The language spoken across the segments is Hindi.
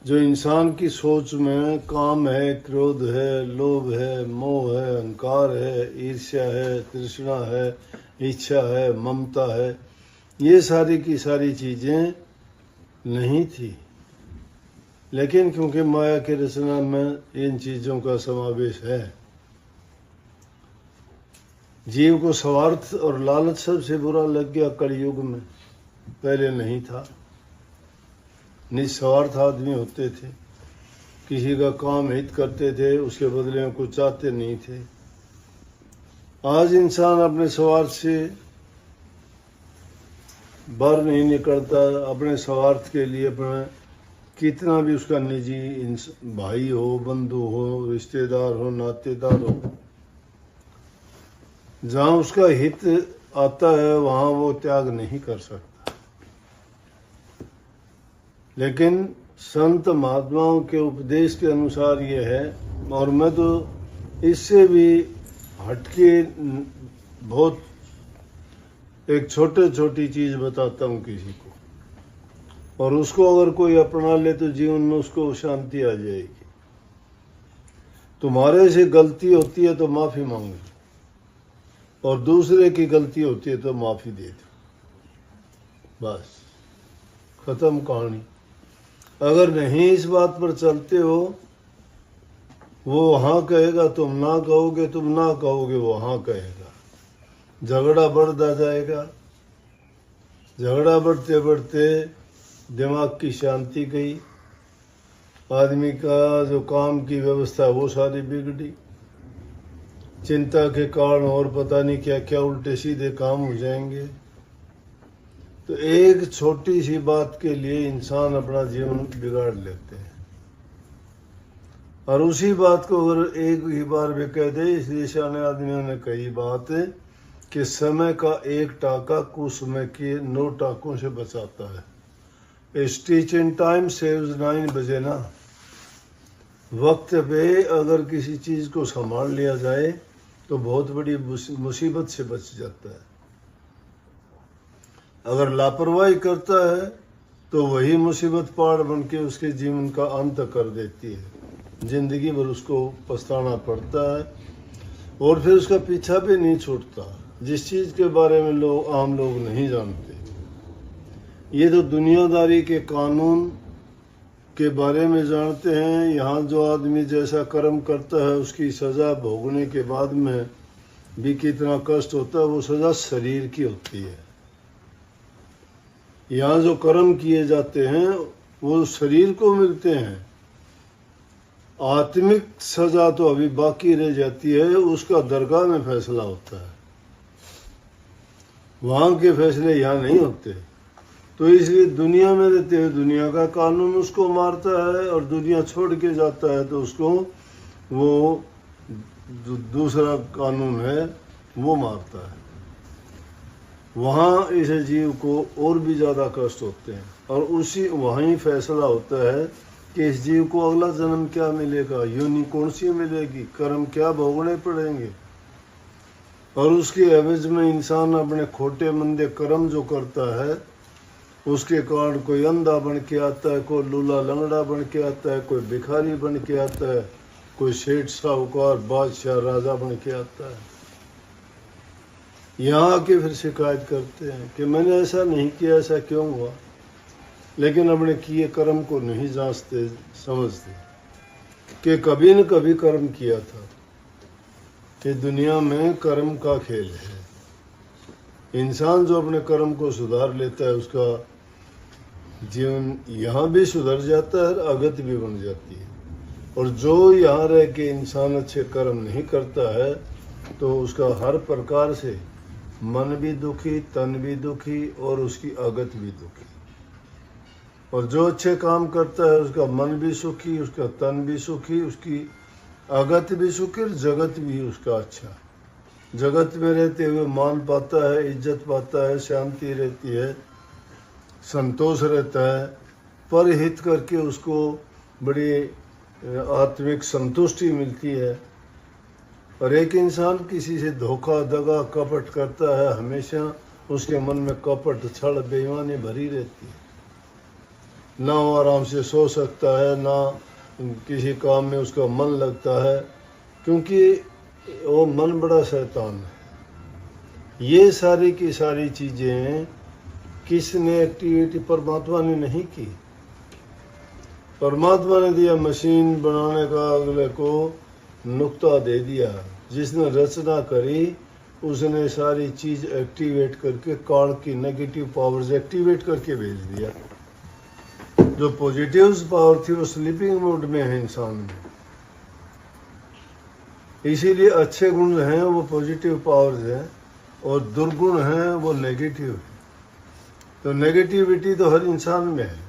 जो इंसान की सोच में काम है, क्रोध है, लोभ है, मोह है, अहंकार है, ईर्ष्या है, तृष्णा है, इच्छा है, ममता है, ये सारी की सारी चीज़ें नहीं थी। लेकिन क्योंकि माया की रचना में इन चीज़ों का समावेश है, जीव को स्वार्थ और लालच सबसे बुरा लग गया कलयुग में। पहले नहीं था, निस्वार्थ आदमी होते थे, किसी का काम हित करते थे, उसके बदले में कुछ चाहते नहीं थे। आज इंसान अपने स्वार्थ से बाहर नहीं निकलता। अपने स्वार्थ के लिए अपना कितना भी उसका निजी भाई हो, बंधु हो, रिश्तेदार हो, नातेदार हो, जहाँ उसका हित आता है वहाँ वो त्याग नहीं कर सकता। लेकिन संत महात्माओं के उपदेश के अनुसार ये है, और मैं तो इससे भी हटके बहुत एक छोटी चीज़ बताता हूँ किसी को, और उसको अगर कोई अपना ले तो जीवन में उसको शांति आ जाएगी। तुम्हारे से गलती होती है तो माफ़ी मांगो, और दूसरे की गलती होती है तो माफ़ी दे दो, बस ख़त्म कहानी। अगर नहीं इस बात पर चलते हो, वो हाँ कहेगा, तुम ना कहोगे, तुम ना कहोगे, वो हाँ कहेगा, झगड़ा बढ़ता जाएगा। झगड़ा बढ़ते बढ़ते दिमाग की शांति गई, आदमी का जो काम की व्यवस्था वो सारी बिगड़ी, चिंता के कारण और पता नहीं क्या क्या उल्टे सीधे काम हो जाएंगे। तो एक छोटी सी बात के लिए इंसान अपना जीवन बिगाड़ लेते हैं, और उसी बात को अगर एक ही बार भी कह दे, इसलिए शाने आदमियों ने कही बात है कि समय का एक टाका कुछ समय के 9 टाकों से बचाता है। ए स्टिच इन टाइम सेव्स 9 बजे ना। वक्त पे अगर किसी चीज़ को संभाल लिया जाए तो बहुत बड़ी मुसीबत से बच जाता है। अगर लापरवाही करता है तो वही मुसीबत पहाड़ बन के उसके जीवन का अंत कर देती है। जिंदगी भर उसको पछताना पड़ता है, और फिर उसका पीछा भी नहीं छूटता, जिस चीज़ के बारे में आम लोग नहीं जानते। ये तो दुनियादारी के कानून के बारे में जानते हैं। यहाँ जो आदमी जैसा कर्म करता है उसकी सज़ा भोगने के बाद में भी कितना कष्ट होता है, वो सज़ा शरीर की होती है। यहाँ जो कर्म किए जाते हैं वो शरीर को मिलते हैं। आत्मिक सज़ा तो अभी बाकी रह जाती है, उसका दरगाह में फैसला होता है, वहाँ के फैसले यहाँ नहीं होते। तो इसलिए दुनिया में रहते हुए दुनिया का कानून उसको मारता है, और दुनिया छोड़ के जाता है तो उसको वो दूसरा कानून है वो मारता है। वहाँ इस जीव को और भी ज़्यादा कष्ट होते हैं, और उसी वहीं फैसला होता है कि इस जीव को अगला जन्म क्या मिलेगा, योनि कौन सी मिलेगी, कर्म क्या भोगने पड़ेंगे। और उसके एवज में इंसान अपने खोटे मंदे कर्म जो करता है उसके कारण कोई अंधा बन के आता है, कोई लूला लंगड़ा बन के आता है, कोई भिखारी बन के आता है, कोई सेठ साहूकार बादशाह राजा बन के आता है। यहाँ आके फिर शिकायत करते हैं कि मैंने ऐसा नहीं किया, ऐसा क्यों हुआ। लेकिन अपने किए कर्म को नहीं जांचते समझते कि कभी न कभी कर्म किया था। कि दुनिया में कर्म का खेल है। इंसान जो अपने कर्म को सुधार लेता है उसका जीवन यहाँ भी सुधर जाता है, अगति भी बन जाती है। और जो यहाँ रह के इंसान अच्छे कर्म नहीं करता है तो उसका हर प्रकार से मन भी दुखी, तन भी दुखी, और उसकी अगत भी दुखी। और जो अच्छे काम करता है उसका मन भी सुखी, उसका तन भी सुखी, उसकी अगत भी सुखी, और जगत भी उसका अच्छा। जगत में रहते हुए मान पाता है, इज्जत पाता है, शांति रहती है, संतोष रहता है, पर हित करके उसको बड़ी आत्मिक संतुष्टि मिलती है। और एक इंसान किसी से धोखा दगा कपट करता है, हमेशा उसके मन में कपट छल बेईमानी भरी रहती है। ना वो आराम से सो सकता है, ना किसी काम में उसका मन लगता है, क्योंकि वो मन बड़ा शैतान है। ये सारी की सारी चीज़ें किसने एक्टिविटी परमात्मा ने नहीं की। परमात्मा ने दिया मशीन बनाने का, अगले को नुक्ता दे दिया। जिसने रचना करी उसने सारी चीज़ एक्टिवेट करके कार्ड की नेगेटिव पावर्स एक्टिवेट करके भेज दिया। जो पॉजिटिव पावर थी वो स्लीपिंग मोड में है इंसान में। इसीलिए अच्छे गुण हैं वो पॉजिटिव पावर्स हैं और दुर्गुण हैं वो नेगेटिव है। तो नेगेटिविटी तो हर इंसान में है।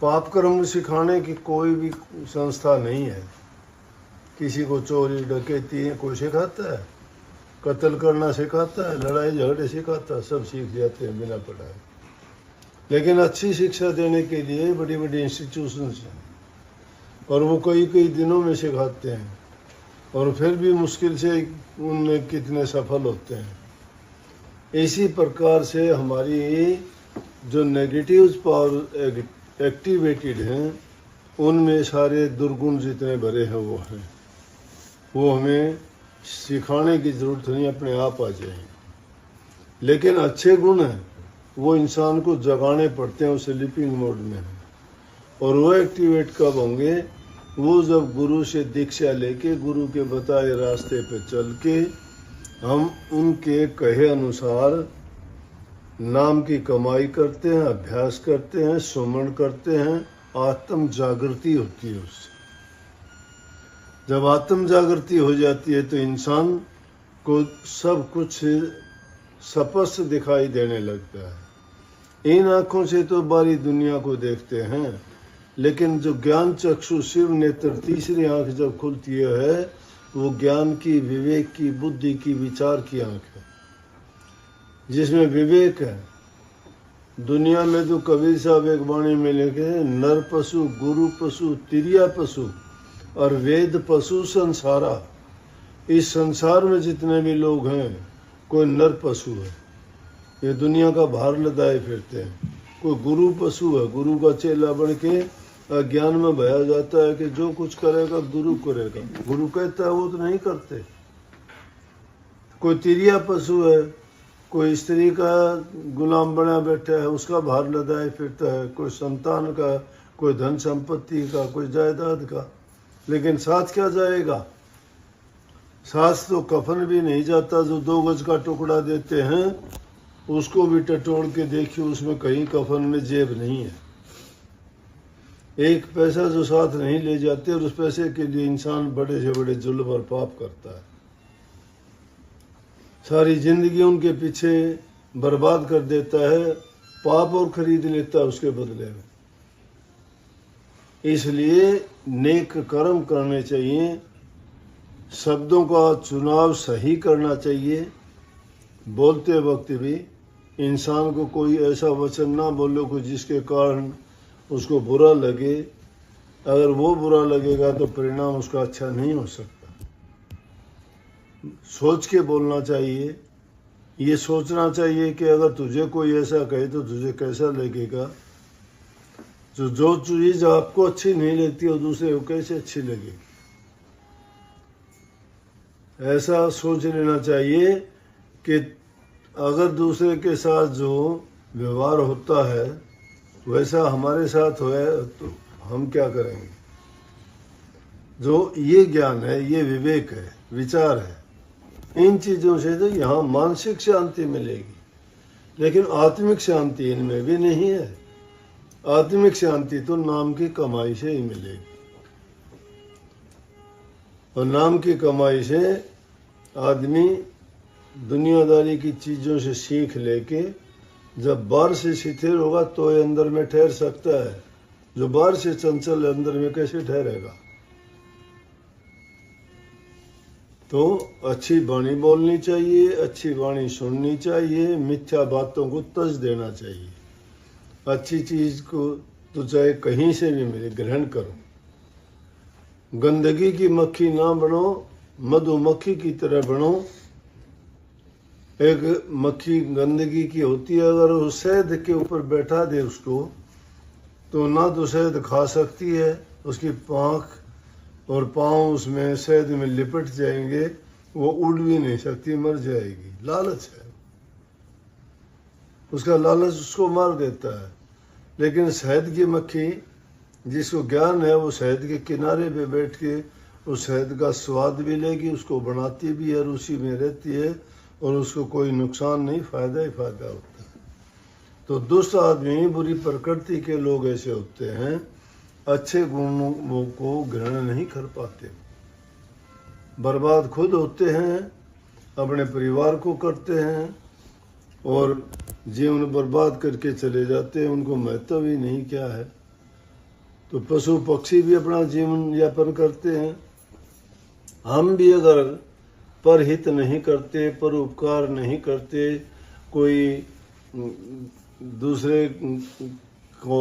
पाप कर्म सिखाने की कोई भी संस्था नहीं है। किसी को चोरी डकैती कोई सिखाता है, कत्ल करना सिखाता है, लड़ाई झगड़े सिखाता है, सब सीख जाते हैं बिना पढ़ाए। लेकिन अच्छी शिक्षा देने के लिए बड़ी बड़ी इंस्टीट्यूशंस हैं और वो कई कई दिनों में सिखाते हैं और फिर भी मुश्किल से उनमें कितने सफल होते हैं। इसी प्रकार से हमारी जो नेगेटिव पावर एक्टिवेटेड हैं उनमें सारे दुर्गुण जितने भरे हैं वो हैं। वो हमें सिखाने की ज़रूरत नहीं, अपने आप आ जाएंगे। लेकिन अच्छे गुण हैं वो इंसान को जगाने पड़ते हैं, वो स्लीपिंग मोड में है। और वो एक्टिवेट कब होंगे? वो जब गुरु से दीक्षा लेके गुरु के बताए रास्ते पे चल के हम उनके कहे अनुसार नाम की कमाई करते हैं, अभ्यास करते हैं, सुमन करते हैं, आत्म जागृति होती है उससे। जब आत्म जागृति हो जाती है तो इंसान को सब कुछ स्पष्ट दिखाई देने लगता है। इन आँखों से तो बारी दुनिया को देखते हैं, लेकिन जो ज्ञान चक्षु शिव नेत्र तीसरी आँख जब खुलती है वो ज्ञान की, विवेक की, बुद्धि की, विचार की आँख है, जिसमें विवेक है। दुनिया में तो कबीर साहब एक वाणी में लिखे नर पशु, गुरु पशु, तिरिया पशु और वेद पशु संसारा। इस संसार में जितने भी लोग हैं कोई नर पशु है, ये दुनिया का भार लदाए फिरते हैं। कोई गुरु पशु है, गुरु का चेला बन के अज्ञान में बया जाता है कि जो कुछ करेगा गुरु करेगा, गुरु कहता है वो तो नहीं करते। कोई तिरिया पशु है, कोई स्त्री का गुलाम बना बैठा है, उसका भार लदाए फिरता है। कोई संतान का, कोई धन संपत्ति का, कोई जायदाद का। लेकिन साथ क्या जाएगा? साथ तो कफन भी नहीं जाता। जो 2 गज का टुकड़ा देते हैं उसको भी टटोल के देखिए, उसमें कहीं कफन में जेब नहीं है। 1 पैसा जो साथ नहीं ले जाते और उस पैसे के लिए इंसान बड़े से बड़े जुल्म और पाप करता है। सारी जिंदगी उनके पीछे बर्बाद कर देता है, पाप और खरीद लेता है उसके बदले में। इसलिए नेक कर्म करने चाहिए, शब्दों का चुनाव सही करना चाहिए। बोलते वक्त भी इंसान को कोई ऐसा वचन ना बोलो कि जिसके कारण उसको बुरा लगे। अगर वो बुरा लगेगा तो परिणाम उसका अच्छा नहीं हो सकता। सोच के बोलना चाहिए। ये सोचना चाहिए कि अगर तुझे कोई ऐसा कहे तो तुझे कैसा लगेगा। जो चीज़ आपको अच्छी नहीं लगती और दूसरे को कैसे अच्छी लगेगी, ऐसा सोच लेना चाहिए कि अगर दूसरे के साथ जो व्यवहार होता है वैसा हमारे साथ हो तो हम क्या करेंगे। जो ये ज्ञान है, ये विवेक है, विचार है, इन चीज़ों से तो यहाँ मानसिक शांति मिलेगी, लेकिन आत्मिक शांति इनमें भी नहीं है। आत्मिक शांति तो नाम की कमाई से ही मिलेगी, और नाम की कमाई से आदमी दुनियादारी की चीज़ों से सीख लेके जब बाहर से शिथिल होगा तो ये अंदर में ठहर सकता है। जो बाहर से चंचल अंदर में कैसे ठहरेगा। तो अच्छी वाणी बोलनी चाहिए, अच्छी वाणी सुननी चाहिए, मिथ्या बातों को तज देना चाहिए। अच्छी चीज़ को तो चाहे कहीं से भी मिले ग्रहण करो। गंदगी की मक्खी ना बनो, मधुमक्खी की तरह बनो। एक मक्खी गंदगी की होती है, अगर वो शहद के ऊपर बैठा दे उसको तो ना तो शहद खा सकती है, उसकी पाँख और पाँव उसमें शहद में लिपट जाएंगे, वो उड़ भी नहीं सकती, मर जाएगी। लालच है, उसका लालच उसको मार देता है। लेकिन शहद की मक्खी जिसको ज्ञान है, वो शहद के किनारे पे बैठ के उस शहद का स्वाद भी लेगी, उसको बनाती भी है और उसी में रहती है, और उसको कोई नुकसान नहीं, फायदा ही फायदा होता है। तो दुष्ट आदमी, बुरी प्रकृति के लोग ऐसे होते हैं, अच्छे गुणों को ग्रहण नहीं कर पाते, बर्बाद खुद होते हैं, अपने परिवार को करते हैं और जीवन बर्बाद करके चले जाते हैं, उनको महत्व ही नहीं क्या है। तो पशु पक्षी भी अपना जीवन यापन करते हैं। हम भी अगर परहित नहीं करते, परोपकार नहीं करते, कोई दूसरे को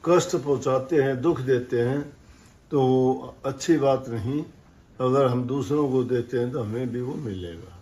कष्ट पहुंचाते हैं, दुख देते हैं, तो अच्छी बात नहीं। अगर हम दूसरों को देते हैं तो हमें भी वो मिलेगा।